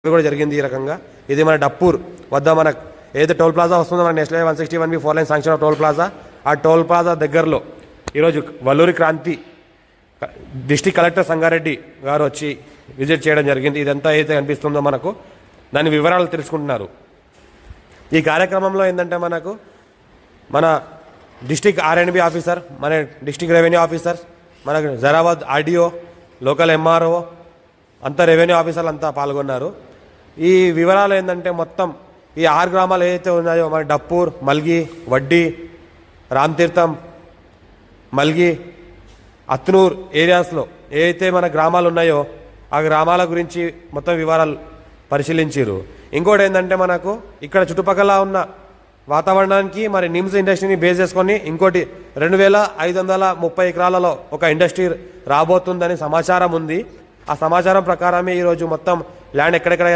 కూడా జరిగింది ఈ రకంగా. ఇది మన డప్పూర్ వద్ద మన ఏదైతే టోల్ ప్లాజా వస్తుందో మన national 161B 4 line sanction of toll plaza, ఆ టోల్ ప్లాజా దగ్గరలో ఈరోజు వల్లూరి క్రాంతి డిస్టిక్ కలెక్టర్ సంగారెడ్డి గారు వచ్చి విజిట్ చేయడం జరిగింది. ఇదంతా అయితే కనిపిస్తుందో మనకు దాని వివరాలు తెలుసుకుంటున్నారు. ఈ కార్యక్రమంలో ఏంటంటే మనకు మన డిస్టిక్ R&B ఆఫీసర్, మన డిస్టిక్ రెవెన్యూ ఆఫీసర్, మన జరాబాద్ ఆర్డీఓ, లోకల్ ఎంఆర్ఓ అంతా రెవెన్యూ ఆఫీసర్లు అంతా పాల్గొన్నారు. ఈ వివరాలు ఏంటంటే మొత్తం ఈ 6 గ్రామాలు ఏదైతే ఉన్నాయో మన డప్పూర్, మల్గి, వడ్డీ, రామతీర్థం, మల్గి, అత్నూర్ ఏరియాస్లో ఏదైతే మన గ్రామాలు ఉన్నాయో ఆ గ్రామాల గురించి మొత్తం వివరాలు పరిశీలించారు. ఇంకోటి ఏంటంటే మనకు ఇక్కడ చుట్టుపక్కల ఉన్న వాతావరణానికి మరి నిమ్స్ ఇండస్ట్రీని బేస్ చేసుకొని ఇంకోటి 2530 ఎకరాలలో ఒక ఇండస్ట్రీ రాబోతుందని సమాచారం ఉంది. ఆ సమాచారం ప్రకారమే ఈరోజు మొత్తం ల్యాండ్ ఎక్కడెక్కడ